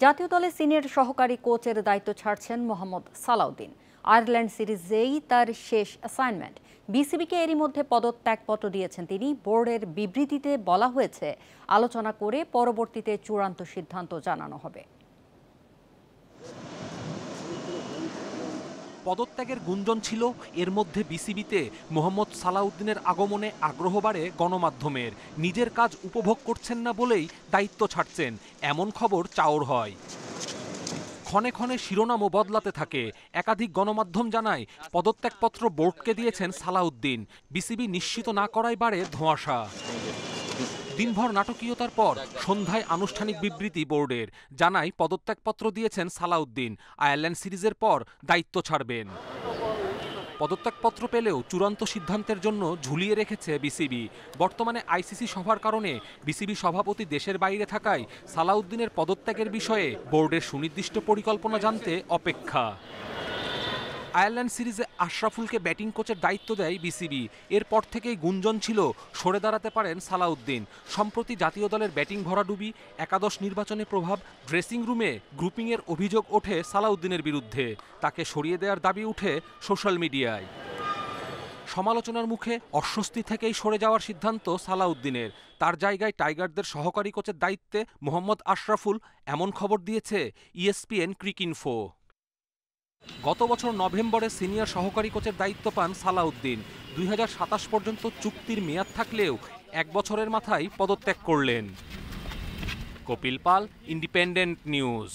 জাতীয় দলে সিনিয়র সহকারী কোচের দায়িত্ব ছাড়ছেন মোহাম্মদ সালাউদ্দিন। আয়ারল্যান্ড সিরিজেই তার শেষ অ্যাসাইনমেন্ট। বিসিবিকে এরই মধ্যে পদত্যাগপত্র দিয়েছেন তিনি। বোর্ডের বিবৃতিতে বলা হয়েছে, আলোচনা করে পরবর্তীতে চূড়ান্ত সিদ্ধান্ত জানানো হবে। পদত্যাগের গুঞ্জন ছিল, এর মধ্যে বিসিবিতে মোহাম্মদ সালাউদ্দিনের আগমনে আগ্রহ বাড়ে গণমাধ্যমের। নিজের কাজ উপভোগ করছেন না বলেই দায়িত্ব ছাড়ছেন, এমন খবর চাউর হয়। ক্ষণে ক্ষণে শিরোনামও বদলাতে থাকে। একাধিক গণমাধ্যম জানায়, পদত্যাগপত্র বোর্ডকে দিয়েছেন সালাউদ্দিন। বিসিবি নিশ্চিত না করায় বাড়ে ধোঁয়াশা। দিনভর নাটকীয়তার পর সন্ধ্যায় আনুষ্ঠানিক বিবৃতি বোর্ডের, জানায় পদত্যাগপত্র দিয়েছেন সালাউদ্দিন। আয়ারল্যান্ড সিরিজের পর দায়িত্ব ছাড়বেন। পদত্যাগপত্র পেলেও চূড়ান্ত সিদ্ধান্তের জন্য ঝুলিয়ে রেখেছে বিসিবি। বর্তমানে আইসিসি সভার কারণে বিসিবি সভাপতি দেশের বাইরে থাকায় সালাউদ্দিনের পদত্যাগের বিষয়ে বোর্ডের সুনির্দিষ্ট পরিকল্পনা জানতে অপেক্ষা। আয়ারল্যান্ড সিরিজে আশরাফুলকে ব্যাটিং কোচের দায়িত্ব দেয় বিসিবি। এরপর থেকেই গুঞ্জন ছিল সরে দাঁড়াতে পারেন সালাউদ্দিন। সম্প্রতি জাতীয় দলের ব্যাটিং ভরাডুবি, একাদশ নির্বাচনে প্রভাব, ড্রেসিং রুমে গ্রুপিংয়ের অভিযোগ ওঠে সালাউদ্দিনের বিরুদ্ধে। তাকে সরিয়ে দেওয়ার দাবি উঠে সোশ্যাল মিডিয়ায়। সমালোচনার মুখে অস্বস্তি থেকেই সরে যাওয়ার সিদ্ধান্ত সালাউদ্দিনের। তার জায়গায় টাইগারদের সহকারী কোচের দায়িত্বে মোহাম্মদ আশরাফুল, এমন খবর দিয়েছে ESPN ক্রিকইনফো। গত বছর নভেম্বরে সিনিয়র সহকারী কোচের দায়িত্ব পান সালাউদ্দিন। 2027 পর্যন্ত চুক্তির মেয়াদ থাকলেও 1 বছরের মাথায় পদত্যাগ করলেন। কপিল পাল, ইন্ডিপেন্ডেন্ট নিউজ।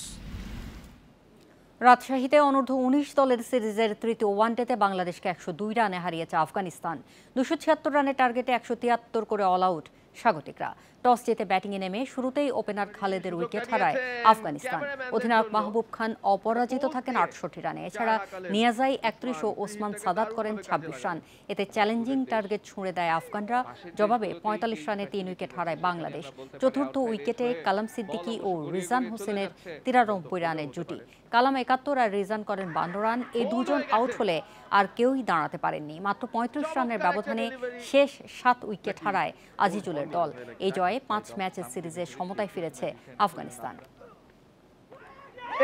রাজশাহীতে অনূর্ধ্ব 19 দলের সিরিজের তৃতীয় ওয়ানডেতে বাংলাদেশকে 102 রানে হারিয়েছে আফগানিস্তান। 276 রানের টার্গেটে 173 করে অল আউট স্বাগতিকরা। টস জিতে ব্যাটিংয়ে নেমে শুরুতেই ওপেনার খালেদের উইকেট হারায় আফগানিস্তান। অধিনায়ক মাহবুব খান অপরাজিত থাকেন 68 রানে। এছাড়া নিয়াজাই 31 ও ওসমান সাদাত করেন 26 রান। এতে চ্যালেঞ্জিং টার্গেট ছুঁড়ে দেয় আফগানরা। জবাবে 45 রানে 3 উইকেট হারায় বাংলাদেশ। চতুর্থ উইকেটে কালাম সিদ্দিকী ও রিজান হোসেনের 93 রানের জুটি। কালাম 71 আর রিজান করেন 52 রান। এই দুজন আউট হলে আর কেউই দাঁড়াতে পারেননি। মাত্র 35 রানের ব্যবধানে শেষ 7 উইকেট হারায় আজিজুলের দল। এই জয়ে 5 ম্যাচের সিরিজে সমতায় ফিরেছে আফগানিস্তান।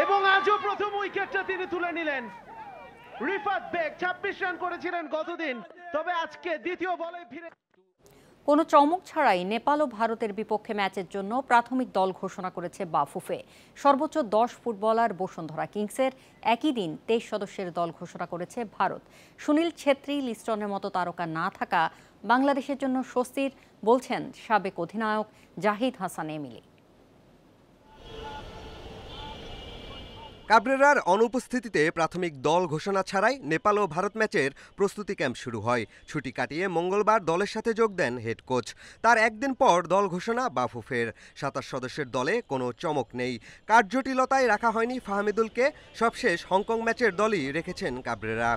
এবং আজও প্রথম উইকেটটা তিনি তুলে নিলেন। রিফাত বেগ 26 রান করেছিলেন গতদিন, তবে আজকে দ্বিতীয় বলে ফিরে কোনো চমক ছাড়াই নেপাল ও ভারতের বিপক্ষে ম্যাচের জন্য প্রাথমিক দল ঘোষণা করেছে বাফুফে। সর্বোচ্চ 10 ফুটবলার বসুন্ধরা কিংসের। একই দিন 23 সদস্যের দল ঘোষণা করেছে ভারত। সুনীল ছেত্রী, লিস্টনের মতো তারকা না থাকা বাংলাদেশের জন্য স্বস্তির, বলছেন সাবেক অধিনায়ক জাহিদ হাসান এমিলি। কাবরেরার অনুপস্থিতিতে প্রাথমিক দল ঘোষণা ছাড়াই নেপাল ও ভারত ম্যাচের প্রস্তুতি ক্যাম্প শুরু হয়। ছুটি কাটিয়ে মঙ্গলবার দলের সাথে যোগ দেন হেড কোচ। তার একদিন পর দল ঘোষণা বাফুফের। 27 সদস্যের দলে কোনো চমক নেই। কার্যটিলতায় রাখা হয়নি ফাহমিদুলকে। সবশেষ হংকং ম্যাচের দলই রেখেছেন কাবরেরা।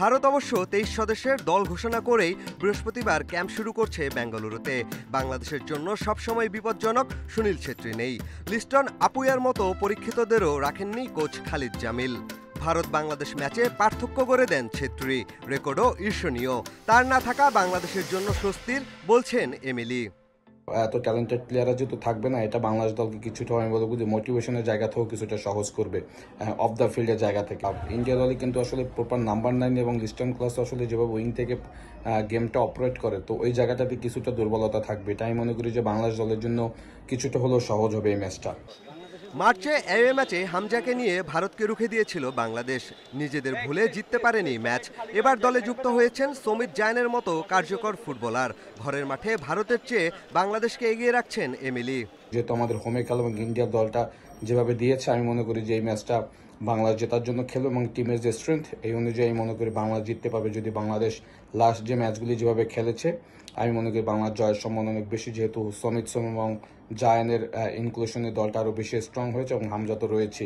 ভারত অবশ্য 23 সদস্যের দল ঘোষণা করেই বৃহস্পতিবার ক্যাম্প শুরু করছে বেঙ্গালুরুতে। বাংলাদেশের জন্য সবসময় বিপজ্জনক সুনীল ছেত্রী নেই। লিস্টন, আপুয়ার মতো পরীক্ষিতদেরও রাখেননি কোচ খালিদ জামিল। ভারত বাংলাদেশ ম্যাচে পার্থক্য করে দেন ছেত্রী, রেকর্ডও ঈর্ষণীয়। তার না থাকা বাংলাদেশের জন্য স্বস্তির, বলছেন এমিলি। এত ট্যালেন্টেড প্লেয়াররা যেহেতু থাকবে না, এটা বাংলাদেশ দলকে কিছুটা আমি বলবো যে মোটিভেশনের জায়গা থেকেও কিছুটা সহজ করবে অফ দ্য ফিল্ডের জায়গা থেকে। ইন্ডিয়া দলে কিন্তু আসলে প্রপার নাম্বার 9 এবং লিস্টন ক্লাস আসলে যেভাবে উইং থেকে গেমটা অপারেট করে, তো ওই জায়গাটাতে কিছুটা দুর্বলতা থাকবে। এটা আমি মনে করি যে বাংলাদেশ দলের জন্য কিছুটা হলেও সহজ হবে এই ম্যাচটা। মার্চে এওয়ে ম্যাচে হামজাকে নিয়ে ভারতকে রুখে দিয়েছিল বাংলাদেশ। নিজেদের ভুলে জিততে পারেনি ম্যাচ। এবার দলে যুক্ত হয়েছেন সমিত জায়নের মতো কার্যকর ফুটবলার। ঘরের মাঠে ভারতের চেয়ে বাংলাদেশকে এগিয়ে রাখছেন এমিলি। যেহেতু আমাদের হোমে খেলা এবং ইন্ডিয়ার দলটা যেভাবে দিয়েছে, আমি মনে করি যে এই ম্যাচটা বাংলাদেশ জেতার জন্য খেলবে এবং টিমের যে স্ট্রেংথ, এই অনুযায়ী আমি মনে করি বাংলাদেশ জিততে পারবে। যদি বাংলাদেশ লাস্ট যে ম্যাচগুলি যেভাবে খেলেছে, আমি মনে করি বাংলাদেশ জয়ের সম্ভাবনা অনেক বেশি, যেহেতু সমিত সোম এবং জায়ানের ইনক্লুশনে দলটা আরও বেশি স্ট্রং হয়েছে এবং হামজা তো রয়েছে।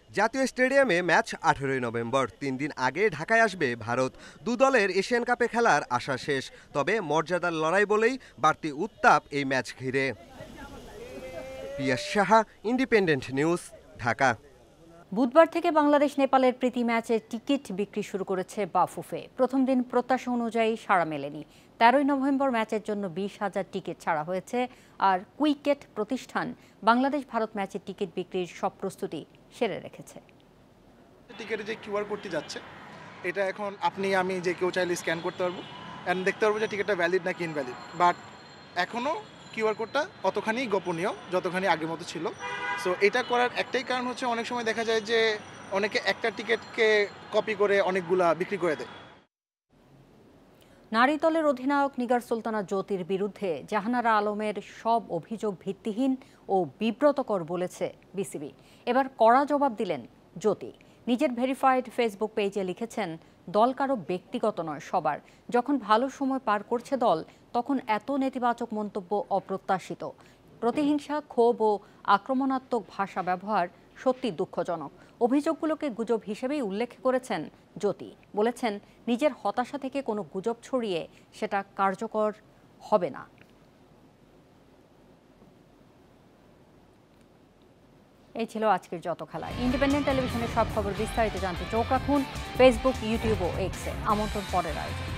জাতীয় স্টেডিয়ামে ম্যাচ 18 নভেম্বর। 3 দিন আগে ঢাকায় আসবে ভারত। দু দলের এশিয়ান কাপে খেলার আশা শেষ। তবে মর্যাদার লড়াই বলেই বাড়তি উত্তাপ এই ম্যাচ ঘিরে। পিয়াস সাহা, ইন্ডিপেন্ডেন্ট নিউজ, ঢাকা। বুধবার থেকে বাংলাদেশ নেপালের প্রীতি ম্যাচের টিকিট বিক্রি শুরু করেছে বাফুফে। প্রথম দিন প্রত্যাশা অনুযায়ী সাড়া মেলেনি। 13 নভেম্বর ম্যাচের জন্য 20,000 টিকিট ছাড়া হয়েছে। আর কুইকেট প্রতিষ্ঠান বাংলাদেশ ভারত ম্যাচের টিকিট বিক্রির সব প্রস্তুতি সেরে রেখেছে। টিকিটে যে কিউআর কোডটি যাচ্ছে, এটা এখন আপনি আমি যে কেউ চাইলে স্ক্যান করতে পারবো অ্যান্ড দেখতে পারবো যে টিকিটটা ভ্যালিড নাকি ইনভ্যালিড। বাট এখনও কিউআর কোডটা অতখানি গোপনীয় যতখানি আগের মতো ছিল। সো এটা করার একটাই কারণ হচ্ছে অনেক সময় দেখা যায় যে অনেকে একটা টিকিটকে কপি করে অনেকগুলা বিক্রি করে দেয়। নারী দলের অধিনায়ক নিগার সুলতানা জ্যোতির বিরুদ্ধে জাহানারা আলমের সব অভিযোগ ভিত্তিহীন ও বিব্রতকর বলেছে বিসিবি। এবার কড়া জবাব দিলেন জ্যোতি। নিজের ভেরিফাইড ফেসবুক পেজে লিখেছেন, দল কারো ব্যক্তিগত নয়, সবার। যখন ভালো সময় পার করছে দল, তখন এত নেতিবাচক মন্তব্য অপ্রত্যাশিত। প্রতিহিংসা, ক্ষোভ ও আক্রমণাত্মক ভাষা ব্যবহার সত্যি দুঃখজনক। অভিযোগগুলোকে গুজব হিসেবেই উল্লেখ করেছেন জ্যোতি। বলেছেন, নিজের হতাশা থেকে কোনো গুজব ছড়িয়ে সেটা কার্যকর হবে না। এই ছিল আজকের যত খেলা। ইন্ডিপেন্ডেন্ট টেলিভিশনের সব খবর বিস্তারিত জানতে চোখ রাখুন ফেসবুক, ইউটিউব ও এক্সে। আমন্ত্রণ পরের আয়োজন।